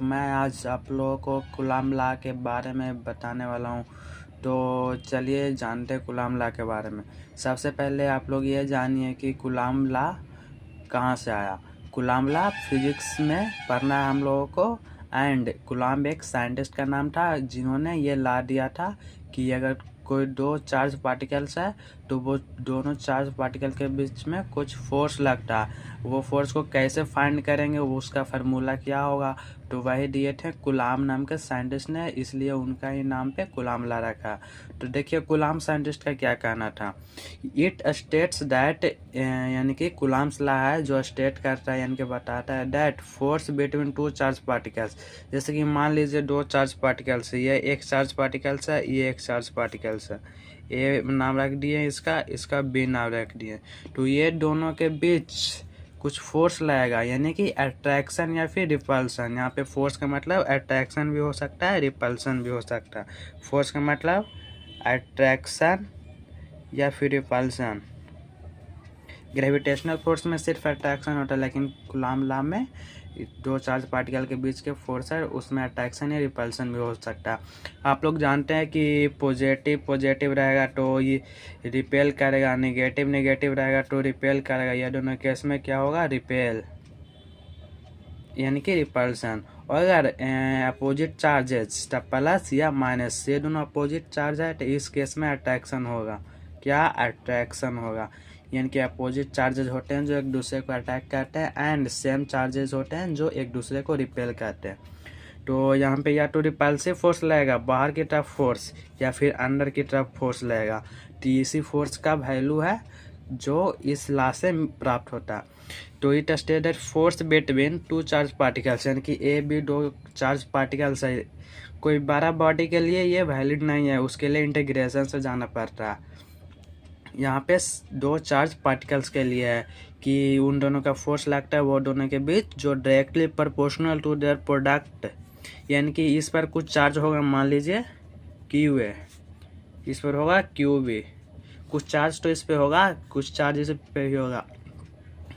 मैं आज आप लोगों को गुलाम ला के बारे में बताने वाला हूँ। तो चलिए जानते हैं गुलाम ला के बारे में। सबसे पहले आप लोग ये जानिए कि गुलाम ला कहाँ से आया। गुलाम ला फिजिक्स में पढ़ना है हम लोगों को। एंड गुलाम एक साइंटिस्ट का नाम था जिन्होंने ये ला दिया था कि अगर कोई दो चार्ज पार्टिकल्स है तो वो दोनों चार्ज पार्टिकल के बीच में कुछ फोर्स लगता है। वो फोर्स को कैसे फाइंड करेंगे, वो उसका फार्मूला क्या होगा, तो वही दिए थे गुलाम नाम के साइंटिस्ट ने, इसलिए उनका ही नाम पे गुलाम ला रखा। तो देखिए गुलाम साइंटिस्ट का क्या कहना था। इट स्टेट्स दैट, यानी कि गुलाम्स ला है जो स्टेट करता है यानी कि बताता है that force between two charge particles. जैसे कि मान लीजिए दो चार्ज पार्टिकल्स है, ये एक चार्ज पार्टिकल्स है, ये एक चार्ज पार्टिकल्स है। ए नाम रख दिए इसका बी नाम रख दिए। तो ये दोनों के बीच कुछ फोर्स लगेगा, यानी कि अट्रैक्शन या फिर रिपल्सन। यहाँ पे फोर्स का मतलब अट्रैक्शन भी हो सकता है, रिपल्सन भी हो सकता है। फोर्स का मतलब अट्रैक्शन या फिर रिपल्सन। ग्रेविटेशनल फोर्स में सिर्फ अट्रैक्शन होता है, लेकिन गुलाम ला में दो चार्ज पार्टिकल के बीच के फोर्स है, उसमें अट्रैक्शन या रिपल्सन भी हो सकता है। आप लोग जानते हैं कि पॉजिटिव रहेगा तो ये रिपेल करेगा, नेगेटिव रहेगा तो रिपेल करेगा। यह दोनों केस में क्या होगा, रिपेल यानी कि रिपल्सन। और अगर अपोजिट चार्जेस तो प्लस या माइनस, ये दोनों अपोजिट चार्ज है तो इस केस में अट्रैक्शन होगा। क्या अट्रैक्शन होगा, यानी कि अपोजिट चार्जेस होते हैं जो एक दूसरे को अटैक करते हैं एंड सेम चार्जेस होते हैं जो एक दूसरे को रिपेल करते हैं। तो यहाँ पे या तो रिपल्सिव फोर्स लगेगा, बाहर की तरफ फोर्स, या फिर अंदर की तरफ फोर्स लगेगा। तो इसी फोर्स का वैल्यू है जो इस लॉ से प्राप्त होता है। तो it stated force between two charge particles, यानी कि ए बी दो चार्ज पार्टिकल्स है। कोई बड़ा बॉडी के लिए ये वैलिड नहीं है, उसके लिए इंटीग्रेशन से जाना पड़ता है। यहाँ पे दो चार्ज पार्टिकल्स के लिए है कि उन दोनों का फोर्स लगता है वो दोनों के बीच जो directly proportional to their product, यानी कि इस पर कुछ चार्ज होगा, मान लीजिए क्यू ए, इस पर होगा क्यू बी। कुछ चार्ज तो इस पे होगा, कुछ चार्ज इस पे भी होगा,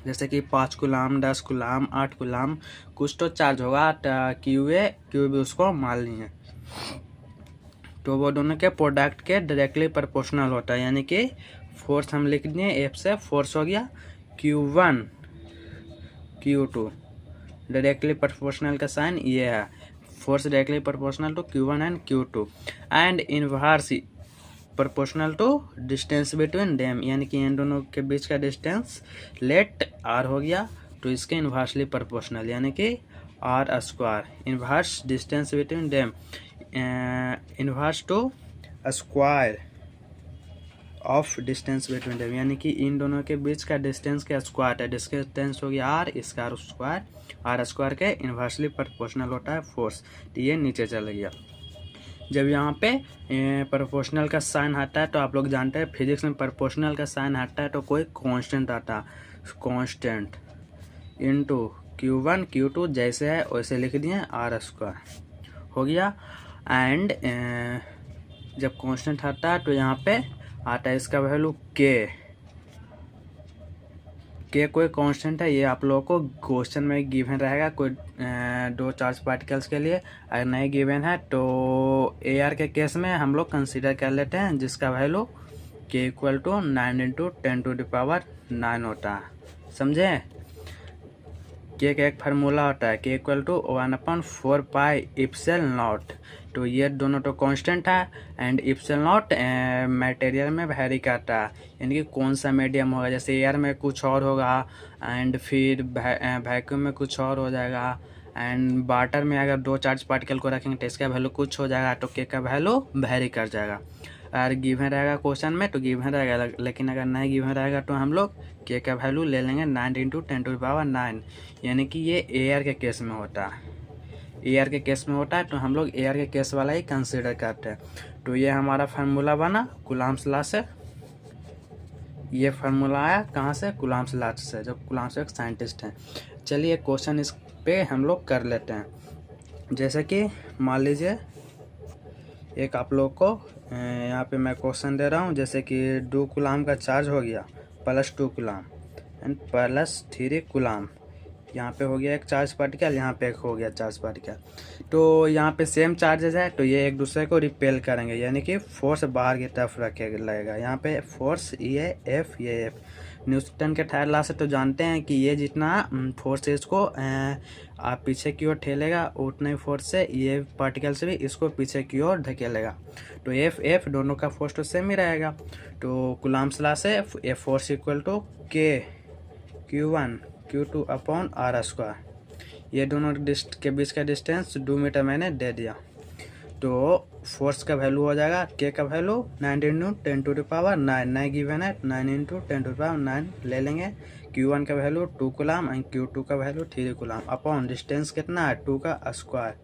जैसे कि 5 गुलाम, 10 गुलाम, 8 गुलाम, कुछ तो चार्ज होगा क्यू ए क्यू बी, उसको मान लिए। तो वो दोनों के प्रोडक्ट के डायरेक्टली प्रोपोर्शनल होता है, यानी कि फोर्स हम लिख दिए एफ से फोर्स हो गया Q1 Q2, डायरेक्टली प्रोपोर्शनल का साइन ये है, force directly proportional to Q1 and Q2 and inverse proportional to distance between them, यानी कि इन दोनों के बीच का डिस्टेंस लेट r हो गया तो इसके इनवर्सली प्रोपोर्शनल, यानी कि r square. Inverse distance between them, inverse two square of distance between them, यानी कि इन दोनों के बीच का डिस्टेंस का स्क्वायर है। डिस्टेंस हो गया r, इसका स्क्वायर, r स्क्वायर के इनवर्सली प्रोपोर्शनल होता है फोर्स। तो ये नीचे चल गया। जब यहाँ पे प्रोपोर्शनल का साइन आता है तो आप लोग जानते हैं फिजिक्स में प्रोपोर्शनल का साइन आता है तो कोई कांस्टेंट आता है, कांस्टेंट इनटू Q1 Q2 जैसे है वैसे लिख दिए, r स्क्वायर हो गया। एंड जब कांस्टेंट आता है तो यहाँ पे आता है इसका वैल्यू k कोई कांस्टेंट है, ये आप लोगों को क्वेश्चन में गिवन रहेगा कोई दो चार्ज पार्टिकल्स के लिए। अगर नहीं गिवन है तो AR के केस में हम लोग कंसीडर कर लेते हैं जिसका value k equal to 9 into 10⁹ होता है, समझे। के का एक फार्मूला होता है k equal to 1/4 pi epsilon naught. तो ये दोनों तो कांस्टेंट है एंड इप्सिलॉन नॉट मटेरियल में वैरी करता है, यानी कि कौन सा मीडियम होगा। जैसे एयर में कुछ और होगा एंड फिर वैक्यूम में कुछ और हो जाएगा एंड वाटर में अगर दो चार्ज पार्टिकल को रखेंगे तो इसका वैल्यू कुछ हो जाएगा, तो के का वैल्यू वैरी कर जाएगा। अगर गिवन रहेगा क्वेश्चन में तो गिवन रहेगा, लेकिन अगर नहीं गिवन रहेगा तो हम लोग के का वैल्यू ले लेंगे 9 इंटू 10⁹, यानी कि ये एयर के केस में होता है। एयर के केस में होता है तो हम लोग एयर के केस वाला ही कंसीडर करते हैं। तो ये हमारा फार्मूला बना गुलाम्स लॉ से। ये फार्मूला आया कहाँ से, गुलाम्स लॉ से, जो गुलाम्स एक साइंटिस्ट हैं। चलिए क्वेश्चन इस पे हम लोग कर लेते हैं। जैसे कि मान लीजिए एक आप लोग को यहाँ पे मैं क्वेश्चन दे रहा हूँ, जैसे कि 2 गुलाम का चार्ज हो गया +2 गुलाम एंड +3 गुलाम, यहाँ पे हो गया एक चार्ज पार्टिकल, यहाँ पे एक हो गया चार्ज पार्टिकल। तो यहाँ पे सेम चार्जेस है तो ये एक दूसरे को रिपेल करेंगे, यानी कि फोर्स बाहर की तरफ रखे लगेगा। यहाँ पे फोर्स ये एफ, ये एफ। न्यूटन के थर्ड लॉ से तो जानते हैं कि ये जितना फोर्स है इसको आप पीछे की ओर ठेलेगा, उतना ही फोर्स से ये पार्टिकल से भी इसको पीछे की ओर धकेलेगा। तो एफ एफ दोनों का फोर्स तो सेम ही रहेगा। तो कूलम्ब्स लॉ से एफ फोर्स इक्वल टू के Q1 Q2 upon are square. ये दोनों के बीच का डिस्टेंस 2 मीटर मैंने दे दिया। तो फोर्स का वैल्यू हो जाएगा के का value 9 into 10 to the power 9, 9 given है, 9 इंटू 10 टू द पावर 9 ले लेंगे। Q1 का वैल्यू 2 कूलम एंड Q2 का वैल्यू 3 कूलम अपॉन डिस्टेंस कितना है 2 का स्क्वायर,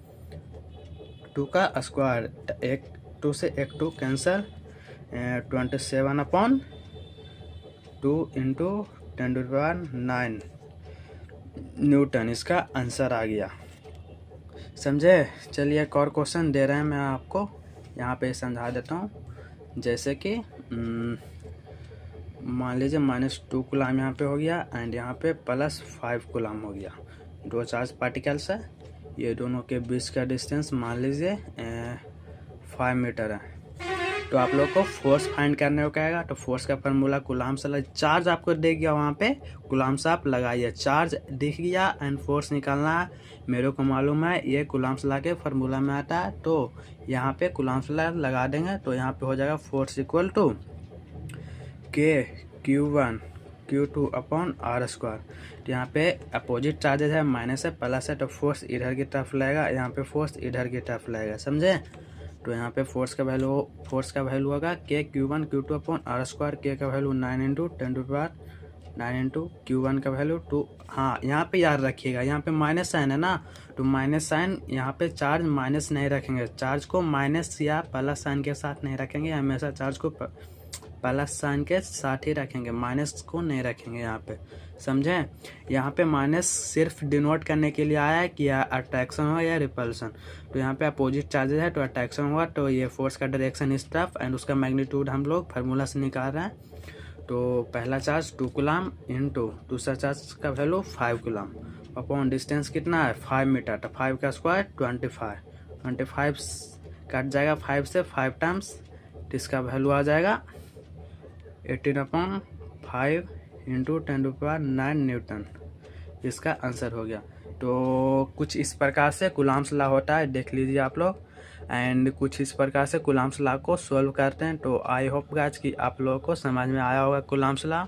2 का स्क्वायर, एक 2 से एक 2 cancel, 27 upon 2 into 10 to the power 9 newton इसका आंसर आ गया। समझे? चलिए एक और क्वेश्चन दे रहे हैं मैं आपको, यहाँ पे समझा देता हूँ। जैसे कि मान लीजिए -2 कूलम यहाँ पे हो गया एंड यहाँ पे +5 कूलम हो गया। दो चार्ज पार्टिकल्स है, ये दोनों के बीच का डिस्टेंस मान लीजिए 5 मीटर है। तो आप लोग को फोर्स फाइंड करने को कहेगा। तो फोर्स का फार्मूला कूलम्ब्स चार्ज आपको दे गया, वहाँ पे कूलम्ब्स आप लगाइए। चार्ज दिख गया एंड फोर्स निकालना है, मेरे को मालूम है ये कूलम्ब्स ला के फार्मूला में आता है। तो यहाँ पे कूलम्ब्स लगा देंगे तो यहाँ पे हो जाएगा फोर्स इक्वल टू के Q1 Q2 upon are square. तो यहाँ पे अपोजिट चार्जेस है, माइनस है प्लस है, तो फोर्स इधर की तरफ लगेगा, यहाँ पे फोर्स इधर की तरफ लगेगा। समझे? तो यहाँ पे फोर्स का वैल्यू होगा के Q1 Q2 upon are square. K का value 9 into 10 to power 9 into Q1 का वैल्यू 2। हाँ, यहाँ पे याद रखिएगा, यहाँ पे माइनस साइन है ना, तो माइनस साइन यहाँ पे चार्ज माइनस नहीं रखेंगे, चार्ज को माइनस या प्लस साइन के साथ नहीं रखेंगे, हमेशा चार्ज को प्लस साइन के साथ ही रखेंगे, माइनस को नहीं रखेंगे यहाँ पे। समझें? यहाँ पे माइनस सिर्फ डिनोट करने के लिए आया है कि अट्रैक्शन हो या रिपल्सन। तो यहाँ पे अपोजिट चार्जेस है तो अट्रैक्शन होगा, तो ये फोर्स का डायरेक्शन इस तरफ एंड उसका मैग्नीट्यूड हम लोग फार्मूला से निकाल रहे हैं। तो पहला चार्ज 2 कूलम इंटू दूसरा चार्ज का वैल्यू 5 कूलम अपॉन डिस्टेंस कितना है 5 मीटर। तो 5 का स्क्वायर 25 कट जाएगा 5 से 5 टाइम्स, तो इसका वैल्यू आ जाएगा 18/5 इंटू 10 टू पावर 9 न्यूटन। इसका आंसर हो गया। तो कुछ इस प्रकार से कूलम्ब्स लॉ होता है, देख लीजिए आप लोग, एंड कुछ इस प्रकार से कूलम्ब्स लॉ को सॉल्व करते हैं। तो आई होप गाइस कि आप लोगों को समझ में आया होगा कूलम्ब्स लॉ।